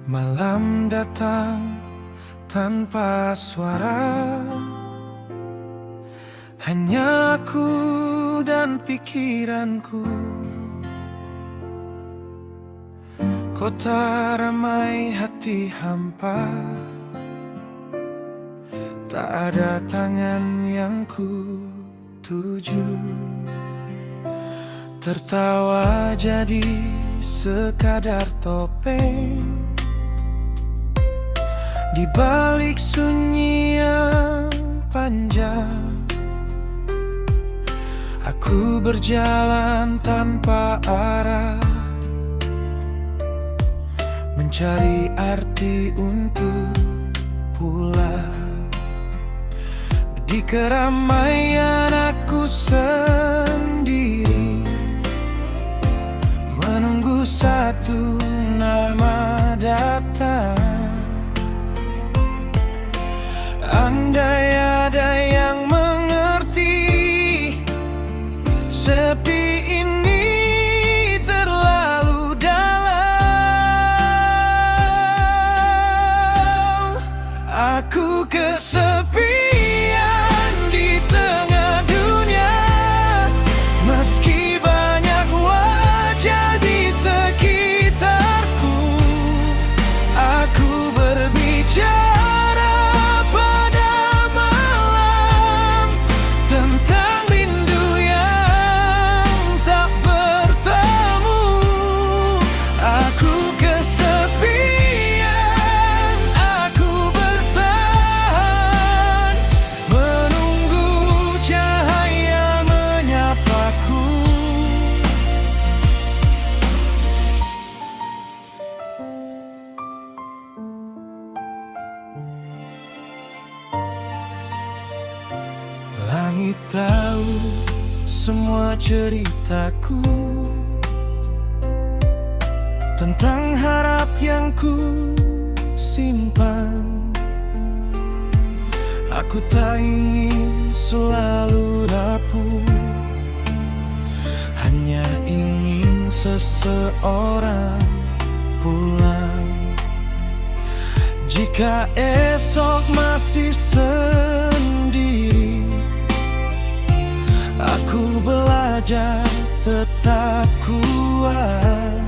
Malam datang tanpa suara, hanya aku dan pikiranku. Kota ramai, hati hampa, tak ada tangan yang ku tuju. Tertawa jadi sekadar topeng di balik sunyi yang panjang. Aku berjalan tanpa arah, mencari arti untuk pulang. Di keramaian aku sendiri, menunggu satu nama datang. Andai ada yang mengerti, sepi ini terlalu dalam. Aku kesepian di tengah dunia, meski banyak wajah di sekitarku. Aku berbicara langit tahu semua ceritaku tentang harap yang ku simpan. Aku tak ingin selalu rapuh, hanya ingin seseorang pulang. Jika esok masih sendiri, aku belajar tetap kuat,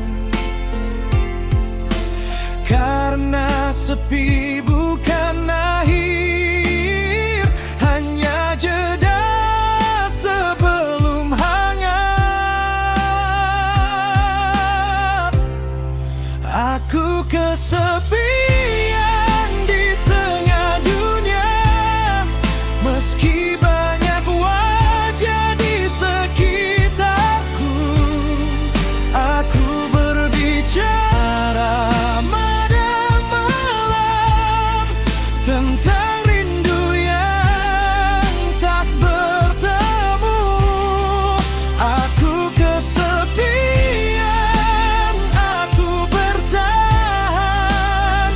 karena sepi bukan akhir, hanya jeda sebelum hangat. Aku kesepian di tengah dunia, meski banyak wajah di sekitarku. Aku berbicara malam-malam tentang rindu yang tak bertemu. Aku kesepian, aku bertahan,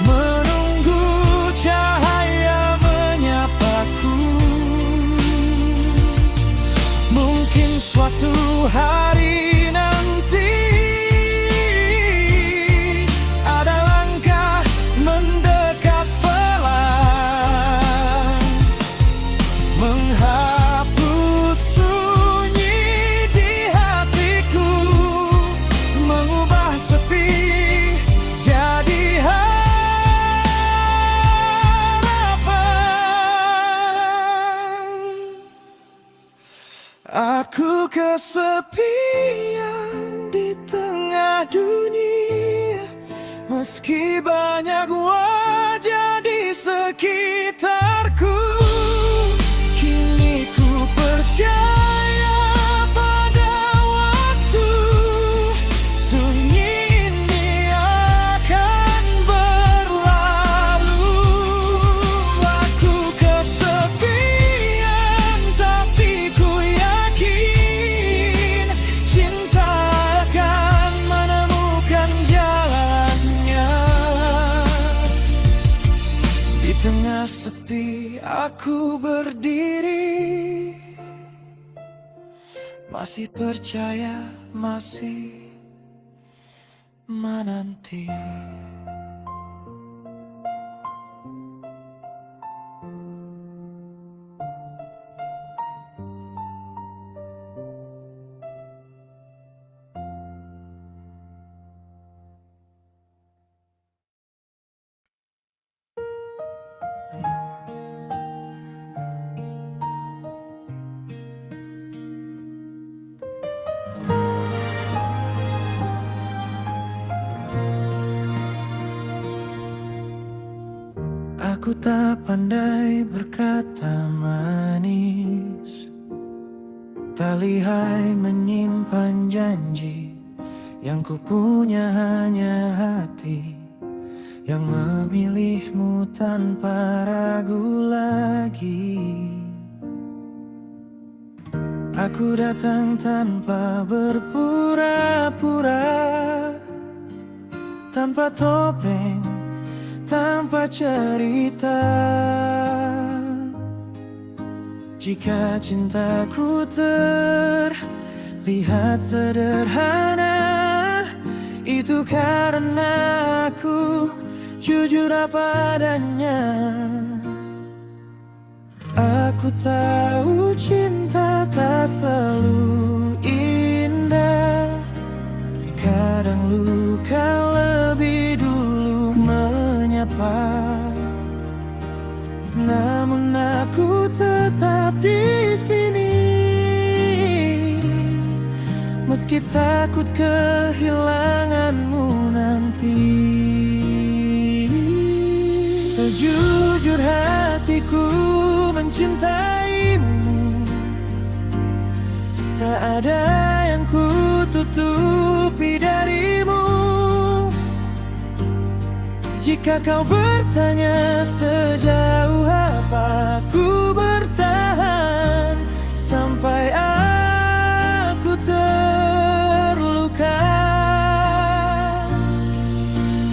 menunggu cahaya menyapaku. Mungkin suatu hari nanti ada langkah mendekat pelan, menghapus sunyi di hatiku, mengubah sepi jadi harapan. Aku kesepian di tengah dunia, meski banyak wajah di sekitarku. Kini ku percaya pada waktu, sunyi ini akan berlalu. Aku kesepian, tapi ku yakin cinta akan menemukan jalannya. sepi aku berdiri, masih percaya, masih menanti. Aku tak pandai berkata manis, tak lihai menyimpan janji. Yang ku punya hanya hati yang memilihmu tanpa ragu lagi. Aku datang tanpa berpura-pura, tanpa topeng, tanpa cerita. Jika cintaku terlihat sederhana, itu karena aku jujur apa adanya. Aku tahu cinta tak selalu indah, kadang luka lebih dulu menyapa. Namun aku tetap di sini, meski takut kehilanganmu nanti. Sejujur hatiku mencintaimu, tak ada yang ku tutupi darimu. Jika kau bertanya sejauh apa ku bertahan sampai aku terluka.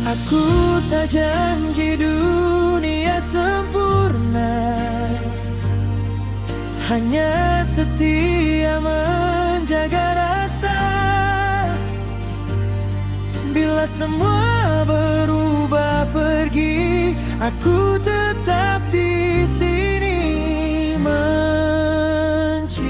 Aku tak janji dunia sempurna, hanya setia menjaga rasa. Bila semua berubah pergi, aku tetap di sini mencintaimu.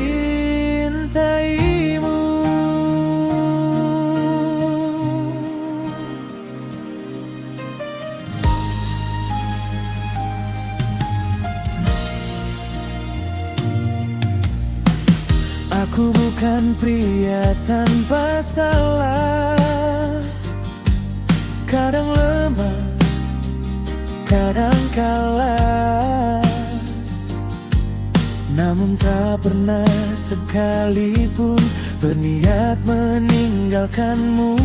Aku bukan pria tanpa salah, kadang lemah, kadang kalah. Namun tak pernah sekalipun berniat meninggalkanmu.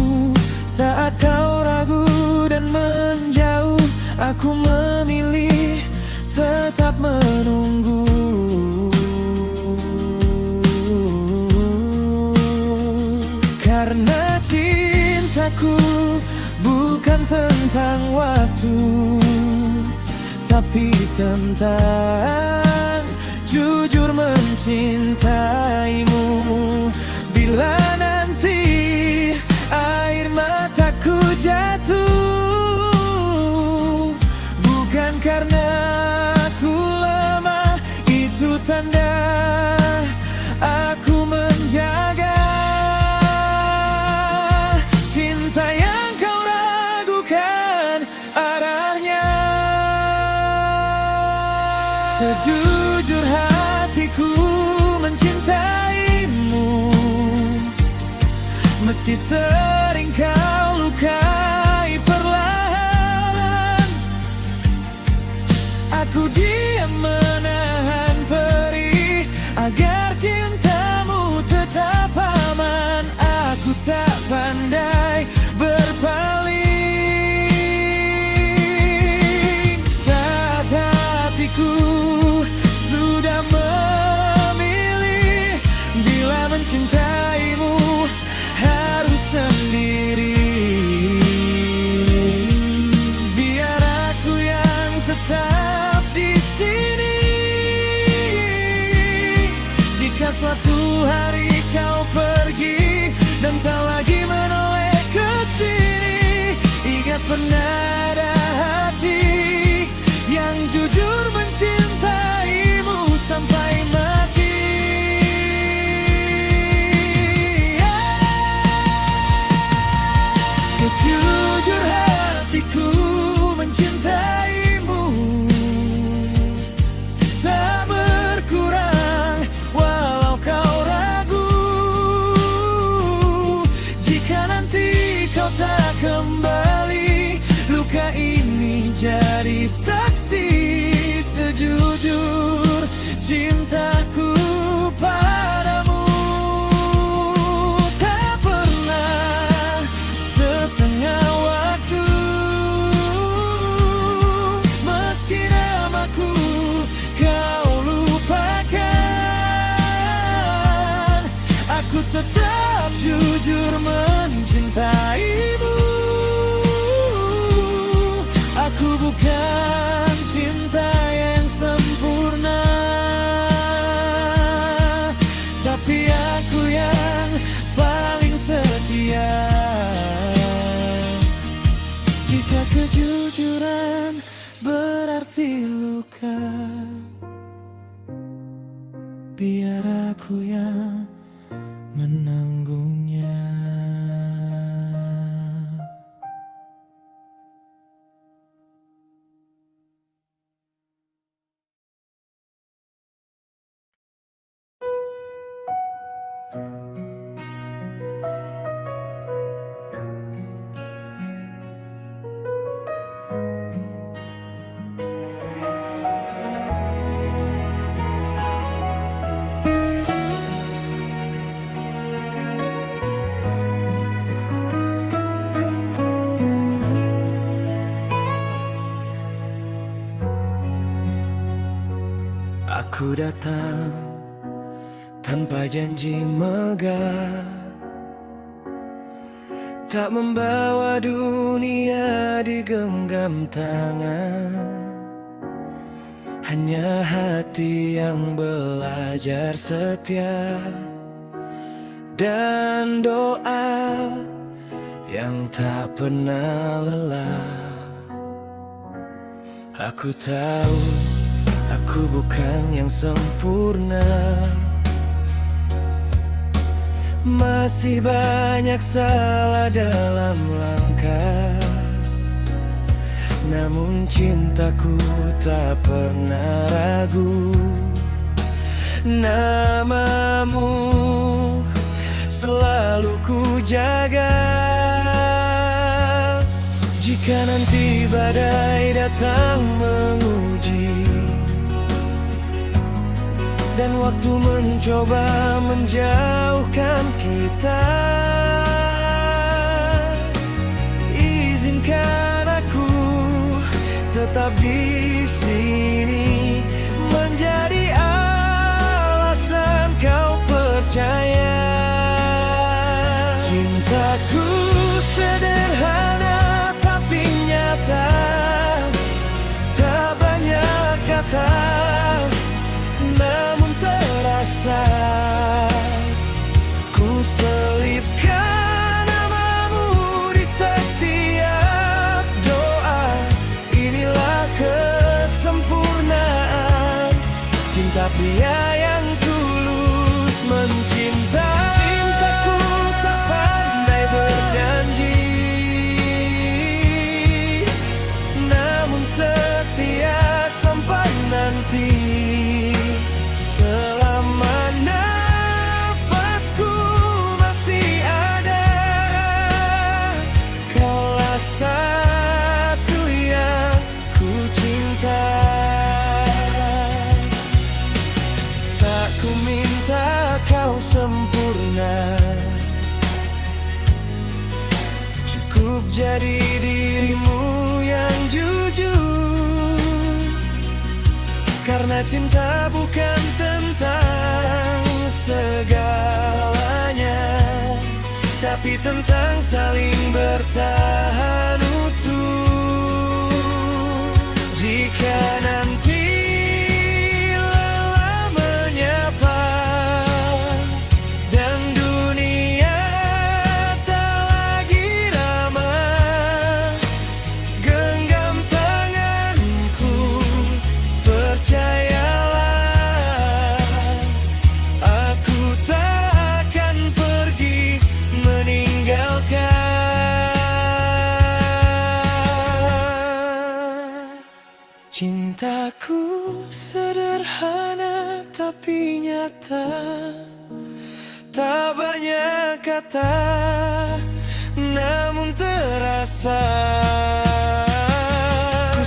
Saat kau ragu dan menjauh, aku memilih tetap menunggu. Karena cintaku bukan tentang waktu, tapi tentang jujur mencintaimu. Bila nanti air mataku jatuh, bukan karena aku lemah, itu tanda aku menjaga. Sejujur hatiku mencintaimu, meski sering kau lukai perlahan. Aku diam menahan perih agar cintamu tetap aman. Aku tak pandai berpaling saat hatiku sudah memilih. Bila mencintaimu harus sendiri. jadi saksi sejujur cintaku padamu. Tak pernah setengah waktu, meski namaku kau lupakan, aku tetap jujur mencintaimu. Aku bukan cinta yang sempurna, tapi aku yang paling setia. Jika kejujuran berarti luka, biar aku yang menanggungnya. Aku datang tanpa janji megah, tak membawa dunia di genggam tangan. Hanya hati yang belajar setia, dan doa yang tak pernah lelah. Aku tahu aku bukan yang sempurna, masih banyak salah dalam langkah. Namun cintaku tak pernah ragu, namamu selalu ku jaga. Jika nanti badai datang menguji, dan waktu mencoba menjauhkan kita, izinkan aku tetap di sini, menjadi alasan kau percaya. Cintaku sederhana tapi nyata, tak banyak kata, namun terasa. Ku selipkan namamu di setiap doa. Inilah kesempurnaan cinta pria yang tulus mencinta. Cintaku tak pandai berjanji, namun setia sampai nanti. Selama nafasku masih ada, kaulah satu yang ku cinta. Tak ku minta kau sempurna, cukup jadi dirimu yang jujur. Karena cinta bukan tentang segalanya, tapi tentang saling bertahan utuh. Jika nanti lelah menyapa dan dunia tak lagi ramah, genggam tanganku, percayalah, aku tak akan pergi meninggalkan. Cintaku sederhana tapi nyata, tak banyak kata, namun terasa. Ku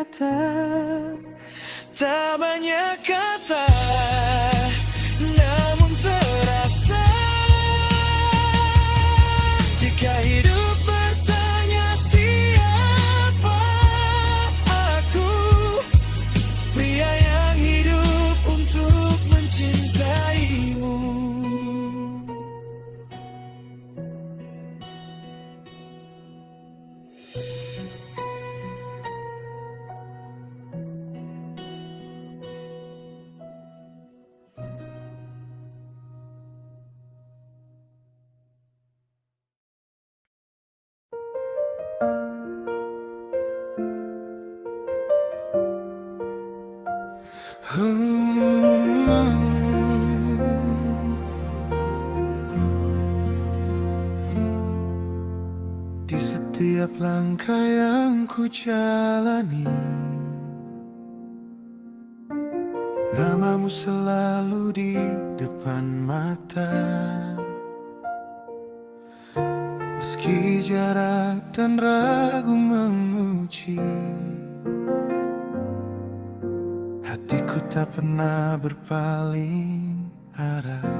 nyata. Tak banyak kata, namun terasa. Jika hidup bertanya siapa aku, pria yang hidup untuk mencintaimu. Di setiap langkah yang ku jalani, namamu selalu di depan mata. Meski jarak dan ragu menguji, hatiku tak pernah berpaling arah.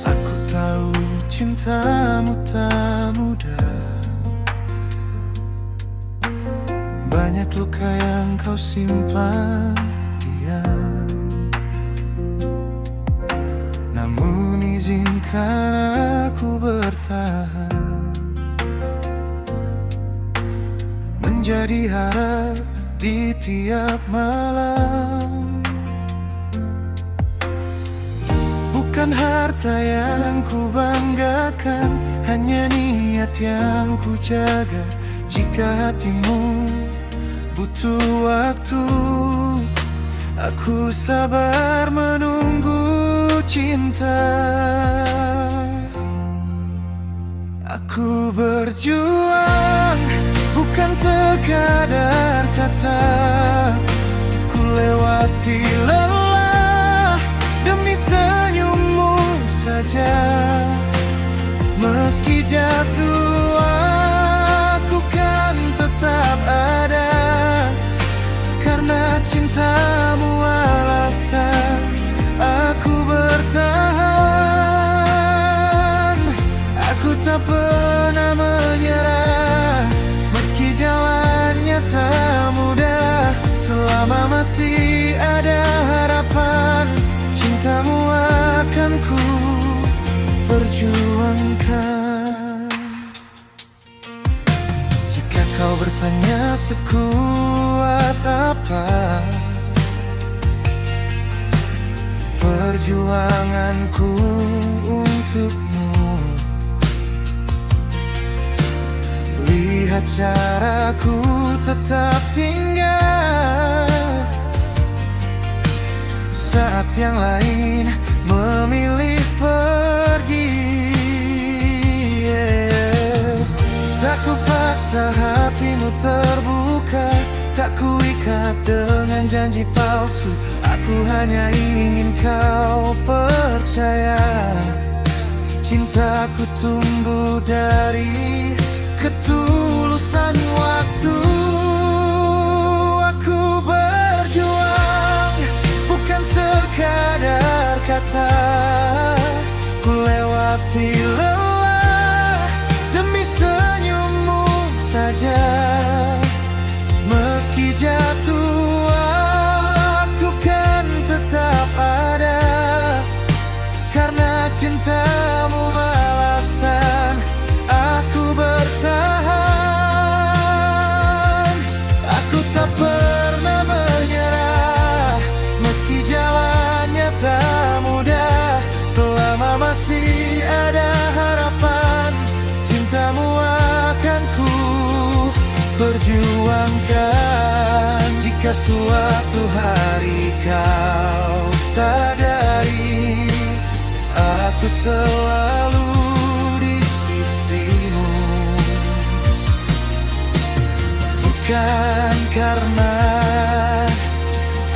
Aku tahu cintamu tak mudah, banyak luka yang kau simpan diam. Namun izinkan aku bertahan, menjadi harap di tiap malam. Bukan harta yang ku banggakan, hanya niat yang ku jaga. Jika hatimu butuh waktu, aku sabar menunggu cinta. Aku berjuang bukan sekadar kata, ku lewati lelah demi senyummu saja. Meski jatuh aku kan tetap ada, karena cintamu alasan aku bertahan. Aku tak pernah menyerah, meski jalannya tak mudah. Selama masih ada harapan, cintamu akan ku perjuangkan. Jika kau bertanya sekuat apa perjuanganku untukmu, lihat caraku tetap tinggal saat yang lain memilih pergi. Tak ku paksa hatimu terbuka, tak ku ikat dengan janji palsu. Aku hanya ingin kau percaya, cintaku tumbuh dari ketulusan waktu. Aku berjuang bukan sekadar kata, ku lewati lelah demi senyummu saja. Meski jatuh aku kan tetap ada, karena cintamu alasan aku bertahan. Aku tak pernah menyerah, meski jalannya tak mudah. Selama masih ada harapan, cintamu akan ku perjuangkan. Jika suatu hari kau sadari aku selalu di sisimu, bukan karena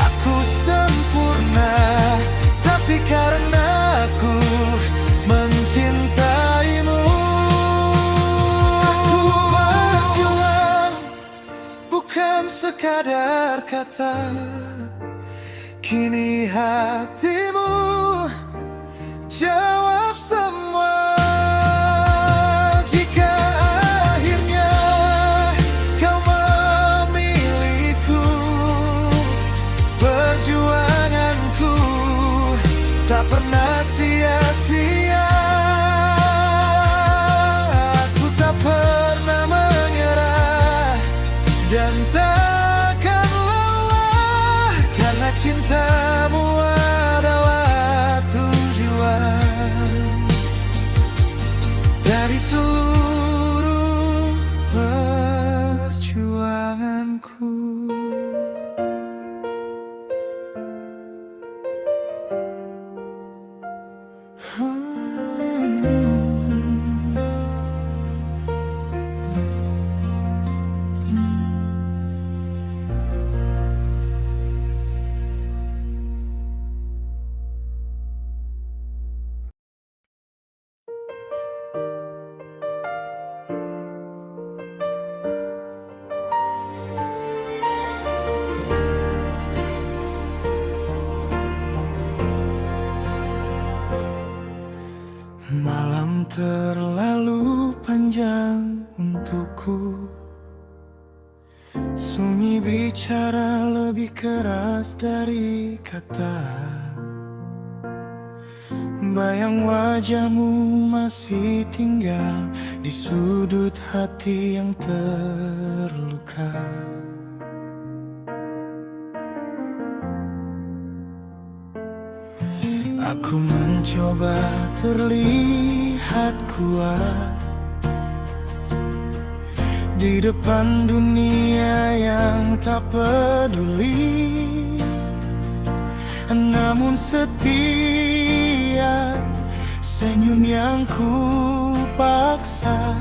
aku sempurna, tapi karena aku mencintaimu. Aku berjuang sekadar kata. Kini hatimu jawab semua. Jika akhirnya kau memilihku, perjuanganku tak pernah sia-sia. Aku tak pernah menyerah dan takkan lelah, karena cintamu adalah tujuan dari seluruh perjuanganku. Malam terlalu panjang untukku, sunyi bicara lebih keras dari kata. Bayang wajahmu masih tinggal di sudut hati yang terluka. Aku mencoba terlihat kuat di depan dunia yang tak peduli, namun setiap senyum yang ku paksa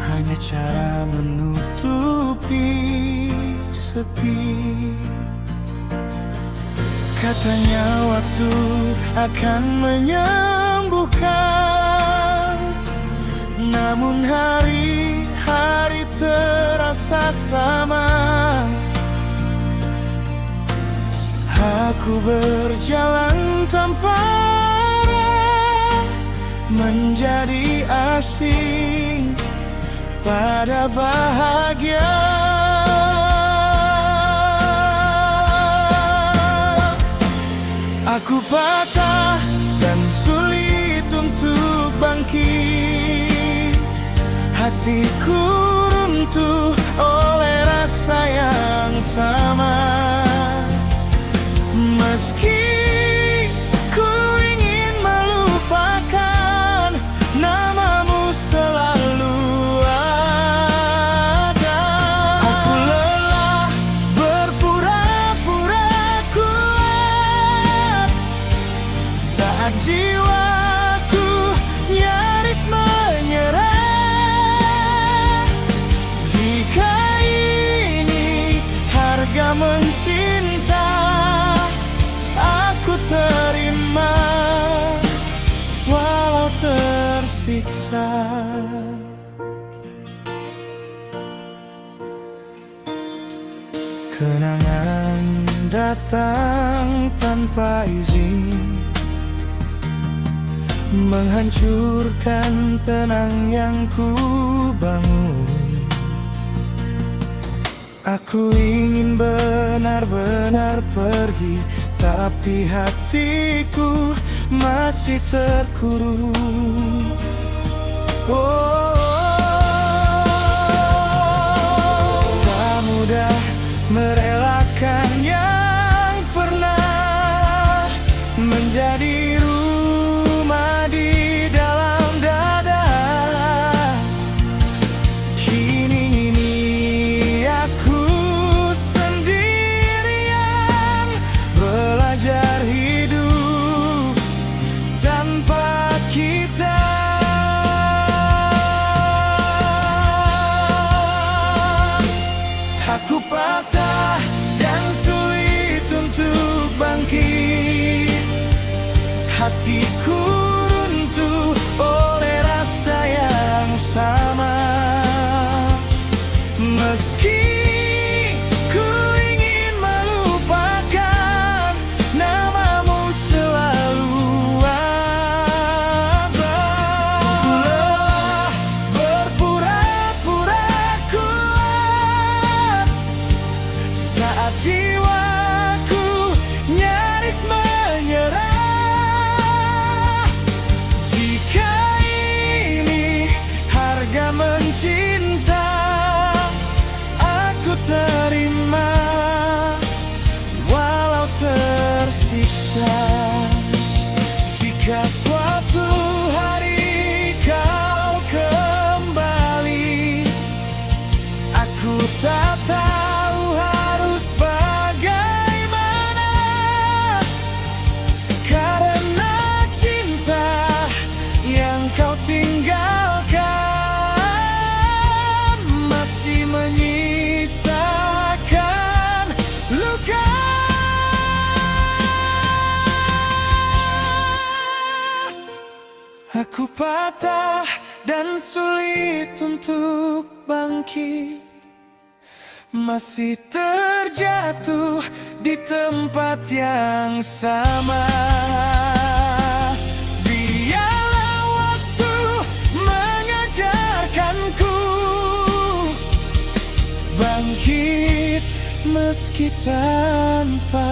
hanya cara menutupi sepi. Katanya waktu akan menyembuhkan, namun hari-hari terasa sama. Aku berjalan tanpa arah, menjadi asing pada bahagia. Aku patah dan sulit untuk bangkit. Hatiku runtuh oleh rasa yang sama. Meski ku ingin melupakan, namamu selalu ada. Aku lelah berpura-pura kuat saat jiwaku nyaris menyerah. Jika ini harga mencinta, aku terima walau tersiksa. Kenangan datang tanpa izin, menghancurkan tenang yang ku bangun. Aku ingin benar-benar pergi, tapi hatiku masih terkurung. Tak mudah merelakan yang pernah menjadi rumah di dalam dada. Kini aku sendirian, belajar hidup tanpa kita. Aku patah dan sulit untuk bangkit. Hatiku runtuh oleh rasa yang sama. Meski ku terima, walau tersiksa. Jika suatu hari kau kembali, aku tak tahu harus bagaimana, karena cinta yang kau tinggalkan masih menyisakan luka. Aku patah dan sulit untuk bangkit, masih terjatuh di tempat yang sama. Biarlah waktu mengajarkanku bangkit meski tanpa